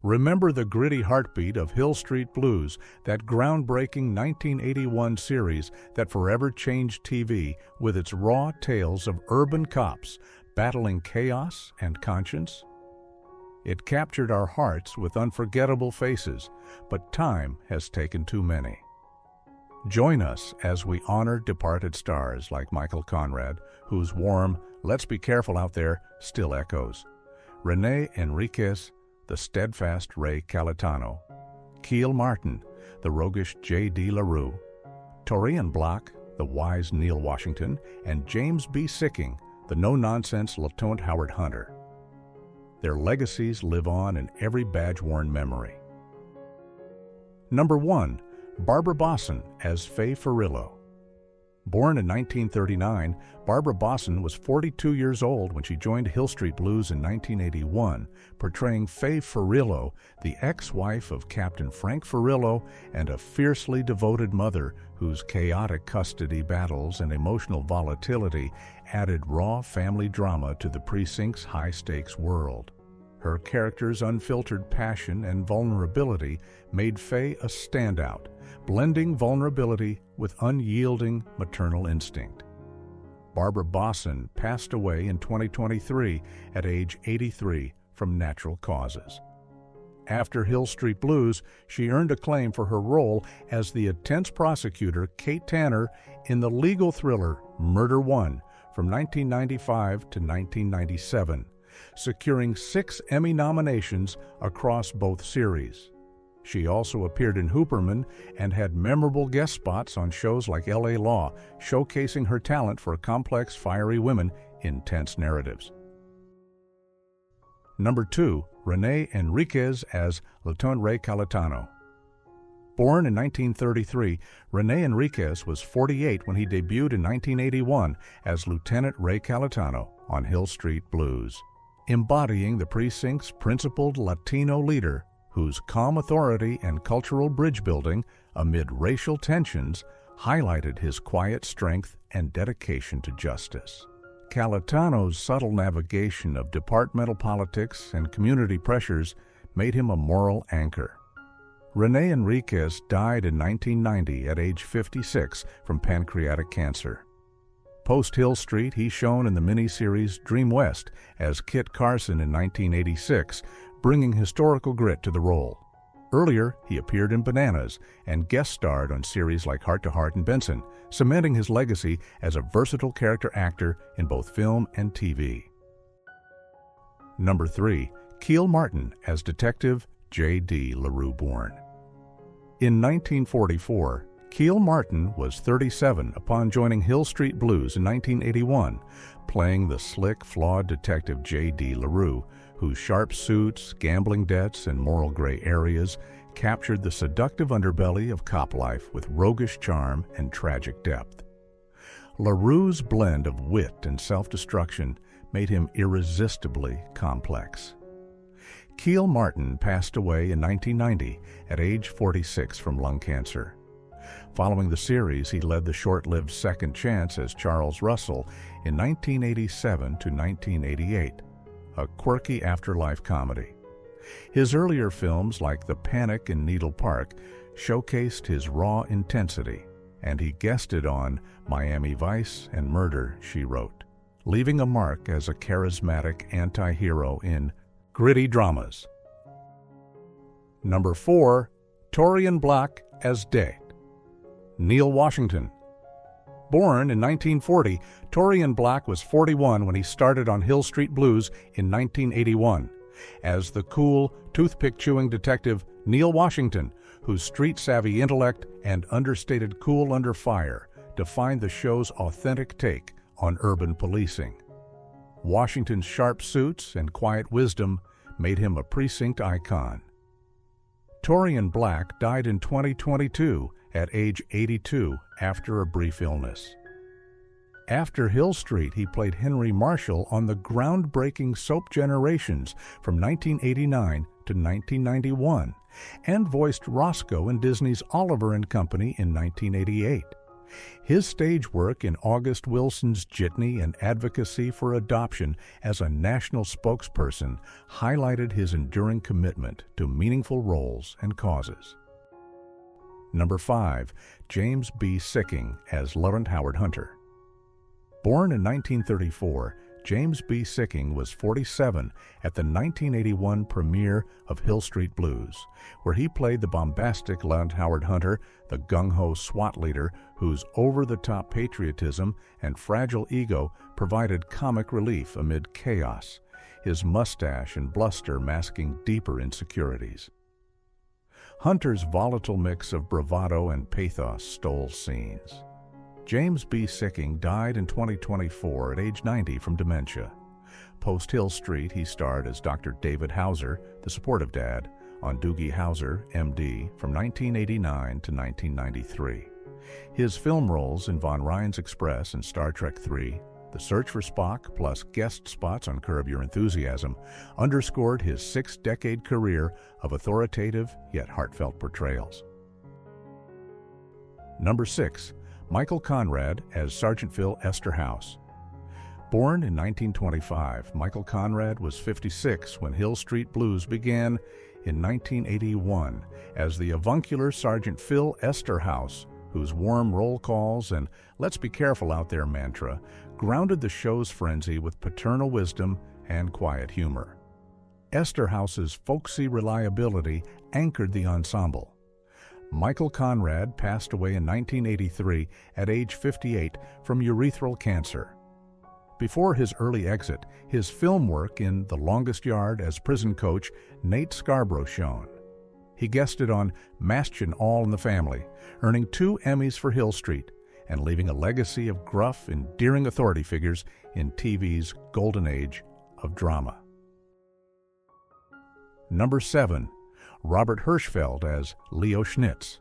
Remember the gritty heartbeat of Hill Street Blues, that groundbreaking 1981 series that forever changed TV with its raw tales of urban cops battling chaos and conscience? It captured our hearts with unforgettable faces, but time has taken too many. Join us as we honor departed stars like Michael Conrad, whose warm "Let's be careful out there" still echoes, René Enríquez, the steadfast Ray Cayetano, Kiel Martin, the roguish J.D. LaRue, Taurean Blacque, the wise Neil Washington, and James B. Sikking, the no-nonsense Lieutenant Howard Hunter. Their legacies live on in every badge-worn memory. Number 1. Barbara Bosson as Faye Ferrillo. Born in 1939, Barbara Bosson was 42 years old when she joined Hill Street Blues in 1981, portraying Faye Ferrillo, the ex-wife of Captain Frank Ferrillo and a fiercely devoted mother whose chaotic custody battles and emotional volatility added raw family drama to the precinct's high-stakes world. Her character's unfiltered passion and vulnerability made Faye a standout, blending vulnerability with unyielding maternal instinct. Barbara Bosson passed away in 2023 at age 83 from natural causes. After Hill Street Blues, she earned acclaim for her role as the intense prosecutor Kate Tanner in the legal thriller Murder One from 1995 to 1997, securing 6 Emmy nominations across both series. She also appeared in Hooperman and had memorable guest spots on shows like L.A. Law, showcasing her talent for complex, fiery women in tense narratives. Number 2. René Enríquez as Lieutenant Ray Cayetano. Born in 1933, René Enríquez was 48 when he debuted in 1981 as Lieutenant Ray Cayetano on Hill Street Blues, embodying the precinct's principled Latino leader whose calm authority and cultural bridge-building amid racial tensions highlighted his quiet strength and dedication to justice. Cayetano's subtle navigation of departmental politics and community pressures made him a moral anchor. René Enríquez died in 1990 at age 56 from pancreatic cancer. Post-Hill Street, he shone in the miniseries Dream West as Kit Carson in 1986, bringing historical grit to the role. Earlier, he appeared in Bananas and guest starred on series like Heart to Heart and Benson, cementing his legacy as a versatile character actor in both film and TV. Number 3. Kiel Martin as Detective J.D. LaRue Bourne. In 1944, Kiel Martin was 37 upon joining Hill Street Blues in 1981, playing the slick, flawed detective J.D. LaRue, whose sharp suits, gambling debts, and moral gray areas captured the seductive underbelly of cop life with roguish charm and tragic depth. LaRue's blend of wit and self-destruction made him irresistibly complex. Kiel Martin passed away in 1990 at age 46 from lung cancer. Following the series, he led the short-lived Second Chance as Charles Russell in 1987 to 1988, a quirky afterlife comedy. His earlier films, like The Panic in Needle Park, showcased his raw intensity, and he guested on Miami Vice and Murder, She Wrote, leaving a mark as a charismatic anti-hero in gritty dramas. Number 4. Taurean Blacque as Date. Neil Washington. Born in 1940, Taurean Blacque was 41 when he started on Hill Street Blues in 1981 as the cool, toothpick-chewing detective Neil Washington, whose street-savvy intellect and understated cool under fire defined the show's authentic take on urban policing. Washington's sharp suits and quiet wisdom made him a precinct icon. Taurean Blacque died in 2022 at age 82 after a brief illness. After Hill Street, he played Henry Marshall on the groundbreaking soap Generations from 1989 to 1991 and voiced Roscoe in Disney's Oliver and Company in 1988. His stage work in August Wilson's Jitney and advocacy for adoption as a national spokesperson highlighted his enduring commitment to meaningful roles and causes. Number 5. James B. Sikking as Laurent Howard Hunter. Born in 1934, James B. Sikking was 47 at the 1981 premiere of Hill Street Blues, where he played the bombastic Laurent Howard Hunter, the gung-ho SWAT leader whose over-the-top patriotism and fragile ego provided comic relief amid chaos, his mustache and bluster masking deeper insecurities. Hunter's volatile mix of bravado and pathos stole scenes. James B. Sikking died in 2024 at age 90 from dementia. Post Hill Street, he starred as Dr. David Hauser, the supportive dad, on Doogie Howser, M.D., from 1989 to 1993. His film roles in Von Ryan's Express and Star Trek III, The Search for Spock, plus guest spots on Curb Your Enthusiasm, underscored his 6-decade career of authoritative yet heartfelt portrayals. Number 6. Michael Conrad as Sergeant Phil Esterhaus. Born in 1925, Michael Conrad was 56 when Hill Street Blues began in 1981 as the avuncular Sergeant Phil Esterhaus, whose warm roll calls and "let's be careful out there" mantra grounded the show's frenzy with paternal wisdom and quiet humor. Esterhaus's folksy reliability anchored the ensemble. Michael Conrad passed away in 1983 at age 58 from urethral cancer. Before his early exit, his film work in The Longest Yard as prison coach Nate Scarborough shone. He guested on Mastian All in the Family, earning 2 Emmys for Hill Street, and leaving a legacy of gruff, endearing authority figures in TV's golden age of drama. Number 7. Robert Hirschfeld as Leo Schnitz.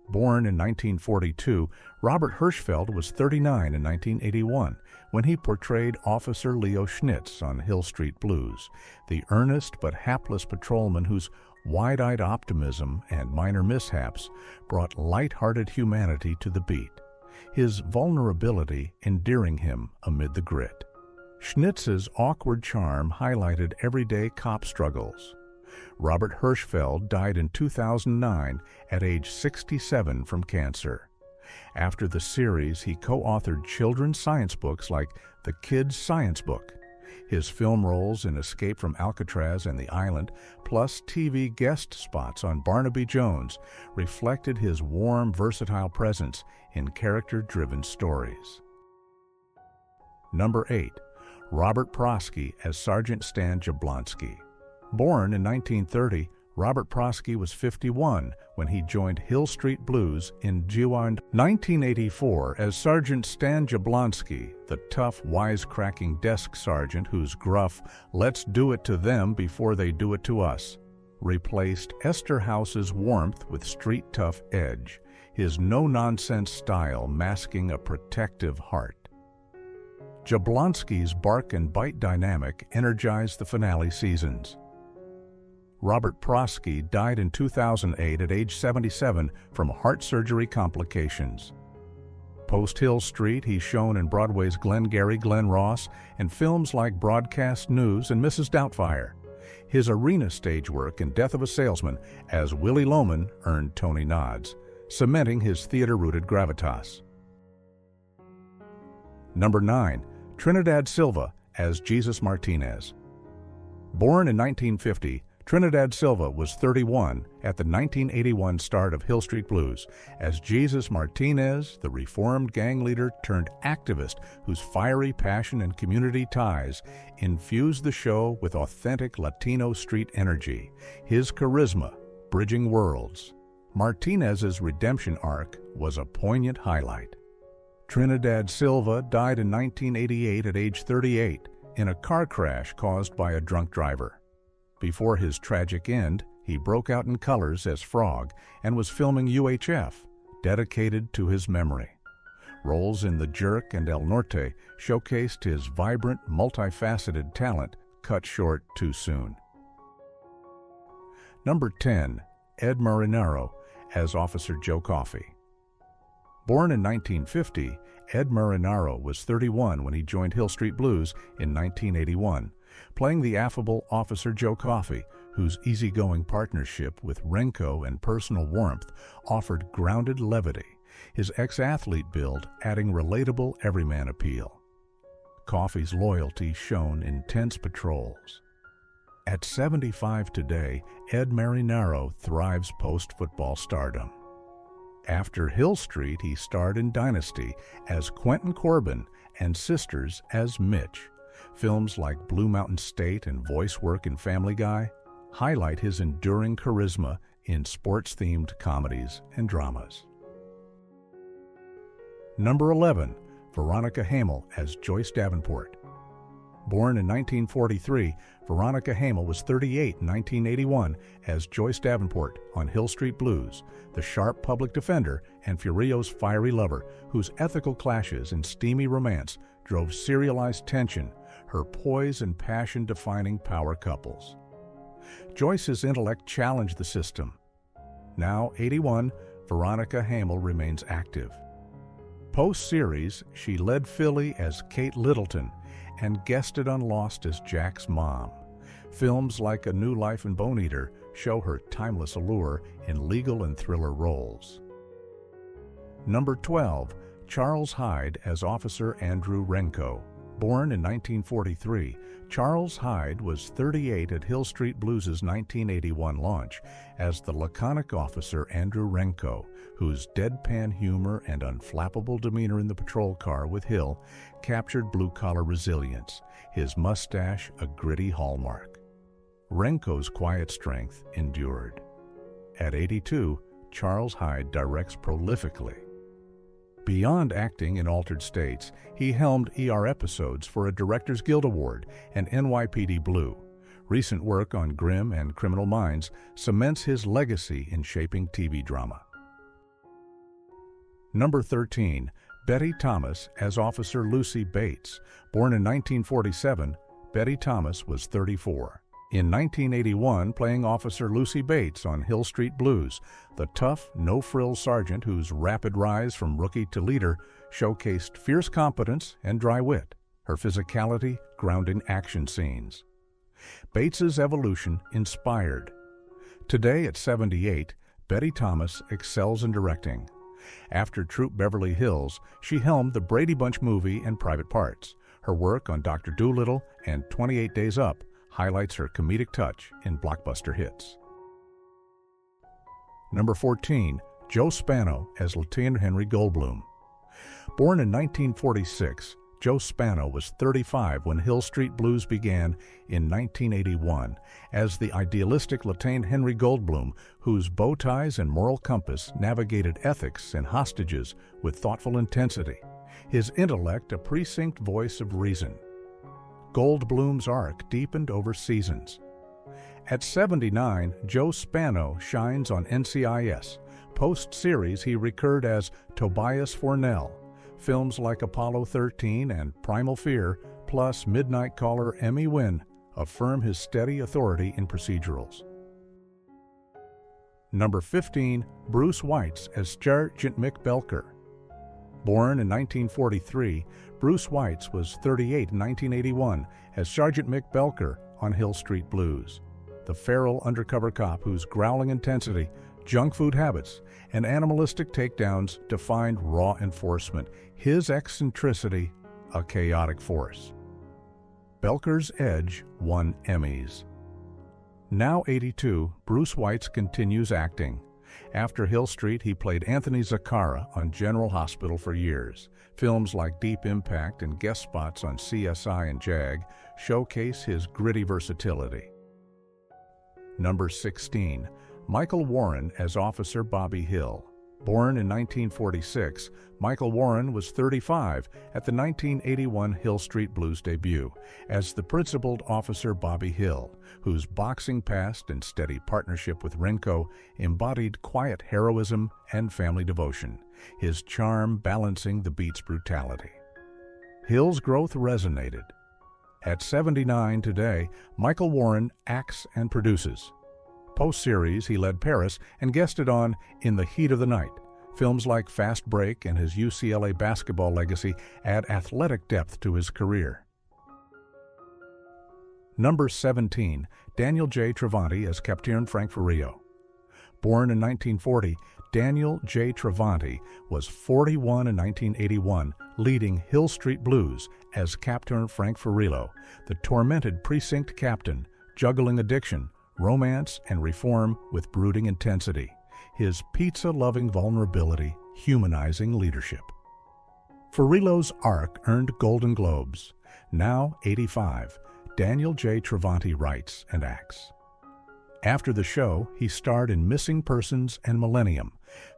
Born in 1942, Robert Hirschfeld was 39 in 1981 when he portrayed Officer Leo Schnitz on Hill Street Blues, the earnest but hapless patrolman whose wide-eyed optimism and minor mishaps brought light-hearted humanity to the beat, his vulnerability endearing him amid the grit. Schnitz's awkward charm highlighted everyday cop struggles. Robert Hirschfeld died in 2009 at age 67 from cancer. After the series, he co-authored children's science books like The Kid's Science Book. His film roles in Escape from Alcatraz and The Island, plus TV guest spots on Barnaby Jones, reflected his warm, versatile presence in character-driven stories. Number 8. Robert Prosky as Sergeant Stan Jablonski. Born in 1930, Robert Prosky was 51 when he joined Hill Street Blues in 1984 as Sergeant Stan Jablonski, the tough, wisecracking desk sergeant whose gruff "let's do it to them before they do it to us" replaced Esterhaus's warmth with street-tough edge, his no-nonsense style masking a protective heart. Jablonski's bark-and-bite dynamic energized the finale seasons. Robert Prosky died in 2008 at age 77 from heart surgery complications. Post Hill Street, he's shown in Broadway's Glengarry Glen Ross and films like Broadcast News and Mrs. Doubtfire. His arena stage work in Death of a Salesman as Willie Loman earned Tony nods, cementing his theater-rooted gravitas. Number 9. Trinidad Silva as Jesus Martinez. Born in 1950, Trinidad Silva was 31 at the 1981 start of Hill Street Blues as Jesus Martinez, the reformed gang leader turned activist whose fiery passion and community ties infused the show with authentic Latino street energy, his charisma bridging worlds. Martinez's redemption arc was a poignant highlight. Trinidad Silva died in 1988 at age 38 in a car crash caused by a drunk driver. Before his tragic end, he broke out in colors as Frog and was filming UHF, dedicated to his memory. Roles in The Jerk and El Norte showcased his vibrant, multifaceted talent, cut short too soon. Number 10. Ed Marinaro as Officer Joe Coffey. Born in 1950, Ed Marinaro was 31 when he joined Hill Street Blues in 1981, playing the affable Officer Joe Coffey, whose easygoing partnership with Renko and personal warmth offered grounded levity, his ex-athlete build adding relatable everyman appeal. Coffey's loyalty shone in tense patrols. At 75 today, Ed Marinaro thrives post-football stardom. After Hill Street, he starred in Dynasty as Quentin Corbin and Sisters as Mitch. Films like Blue Mountain State and voice work in Family Guy highlight his enduring charisma in sports-themed comedies and dramas. Number 11. Veronica Hamel as Joyce Davenport. Born in 1943, Veronica Hamel was 38 in 1981 as Joyce Davenport on Hill Street Blues, the sharp public defender and Furio's fiery lover whose ethical clashes and steamy romance drove serialized tension, her poise and passion defining power couples. Joyce's intellect challenged the system. Now 81, Veronica Hamel remains active. Post-series, she led Philly as Kate Littleton and guested on Lost as Jack's mom. Films like A New Life and Bone Eater show her timeless allure in legal and thriller roles. Number 12. Charles Hyde as Officer Andrew Renko. Born in 1943, Charles Hyde was 38 at Hill Street Blues' 1981 launch as the laconic officer Andrew Renko, whose deadpan humor and unflappable demeanor in the patrol car with Hill captured blue-collar resilience, his mustache a gritty hallmark. Renko's quiet strength endured. At 82, Charles Hyde directs prolifically. Beyond acting in altered states, he helmed ER episodes for a Directors Guild Award and NYPD Blue. Recent work on Grimm and Criminal Minds cements his legacy in shaping TV drama. Number 13. Betty Thomas as Officer Lucy Bates. Born in 1947, Betty Thomas was 34. In 1981, playing Officer Lucy Bates on Hill Street Blues, the tough, no-frills sergeant whose rapid rise from rookie to leader showcased fierce competence and dry wit, her physicality grounding action scenes. Bates's evolution inspired. Today at 78, Betty Thomas excels in directing. After Troop Beverly Hills, she helmed the Brady Bunch movie and Private Parts. Her work on Dr. Dolittle and 28 Days Up highlights her comedic touch in blockbuster hits. Number 14. Joe Spano as Lieutenant Henry Goldblum. Born in 1946, Joe Spano was 35 when Hill Street Blues began in 1981 as the idealistic Lieutenant Henry Goldblum, whose bow ties and moral compass navigated ethics and hostages with thoughtful intensity, his intellect a precinct voice of reason. Goldblum's arc deepened over seasons. At 79, Joe Spano shines on NCIS. Post-series, he recurred as Tobias Fornell. Films like Apollo 13 and Primal Fear, plus Midnight Caller Emmy win, affirm his steady authority in procedurals. Number 15. Bruce Weitz as Sergeant Mick Belker. Born in 1943, Bruce Weitz was 38 in 1981 as Sergeant Mick Belker on Hill Street Blues, the feral undercover cop whose growling intensity, junk food habits, and animalistic takedowns defined raw enforcement, his eccentricity a chaotic force. Belker's edge won Emmys. Now 82, Bruce Weitz continues acting. After Hill Street, he played Anthony Zaccara on General Hospital for years. Films like Deep Impact and guest spots on CSI and JAG showcase his gritty versatility. Number 16. Michael Warren as Officer Bobby Hill. Born in 1946, Michael Warren was 35 at the 1981 Hill Street Blues debut as the principled Officer Bobby Hill, whose boxing past and steady partnership with Renko embodied quiet heroism and family devotion, his charm balancing the beat's brutality. Hill's growth resonated. At 79 today, Michael Warren acts and produces. Post-series, he led Paris and guested on In the Heat of the Night. Films like Fast Break and his UCLA basketball legacy add athletic depth to his career. Number 17, Daniel J. Travanti as Captain Frank Furillo. Born in 1940, Daniel J. Travanti was 41 in 1981, leading Hill Street Blues as Captain Frank Furillo, the tormented precinct captain, juggling addiction, romance, and reform with brooding intensity. His pizza-loving vulnerability, humanizing leadership. Furillo's arc earned Golden Globes. Now 85, Daniel J. Travanti writes and acts. After the show, he starred in Missing Persons and Millennium.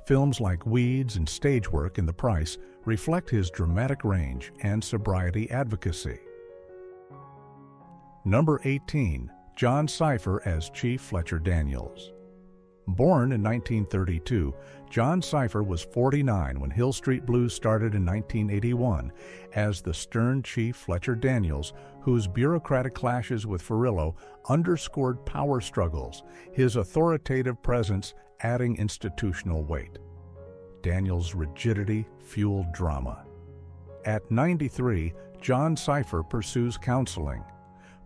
Films like Weeds and stage work in The Price reflect his dramatic range and sobriety advocacy. Number 18, Jon Cypher as Chief Fletcher Daniels. Born in 1932, Jon Cypher was 49 when Hill Street Blues started in 1981 as the stern Chief Fletcher Daniels, whose bureaucratic clashes with Furillo underscored power struggles, his authoritative presence adding institutional weight. Daniels' rigidity fueled drama. At 93, Jon Cypher pursues counseling.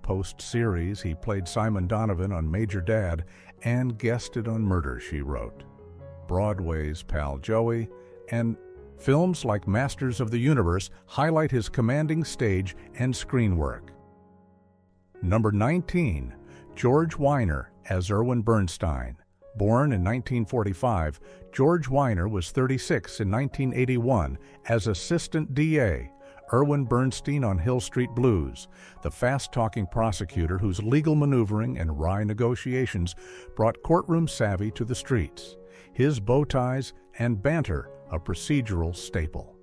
Post-series, he played Simon Donovan on Major Dad and guested on Murder, She Wrote, Broadway's Pal Joey, and films like Masters of the Universe highlight his commanding stage and screen work. Number 19, George Wyner as Erwin Bernstein. Born in 1945, George Wyner was 36 in 1981 as Assistant DA, Erwin Bernstein on Hill Street Blues, the fast-talking prosecutor whose legal maneuvering and wry negotiations brought courtroom savvy to the streets. His bow ties and banter a procedural staple.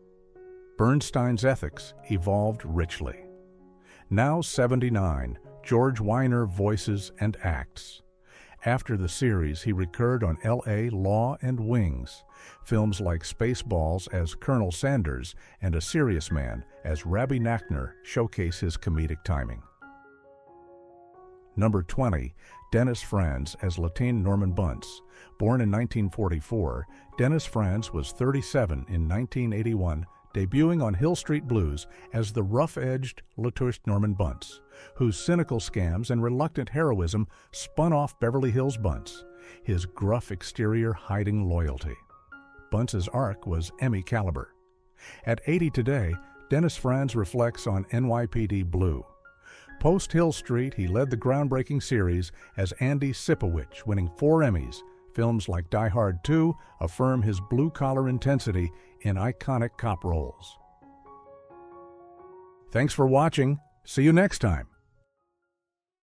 Bernstein's ethics evolved richly. Now 79, George Wyner voices and acts. After the series, he recurred on L.A. Law and Wings, films like Spaceballs as Colonel Sanders and A Serious Man as Rabbi Nachner showcase his comedic timing. Number 20, Dennis Franz as Latin Norman Bunce. Born in 1944, Dennis Franz was 37 in 1981, debuting on Hill Street Blues as the rough-edged Latouche Norman Bunce, whose cynical scams and reluctant heroism spun off Beverly Hills Bunce, his gruff exterior hiding loyalty. Bunce's arc was Emmy caliber. At 80 today, Dennis Franz reflects on NYPD Blue. Post-Hill Street, he led the groundbreaking series as Andy Sipowicz, winning 4 Emmys. Films like Die Hard 2 affirm his blue-collar intensity in iconic cop roles. Thanks for watching. See you next time.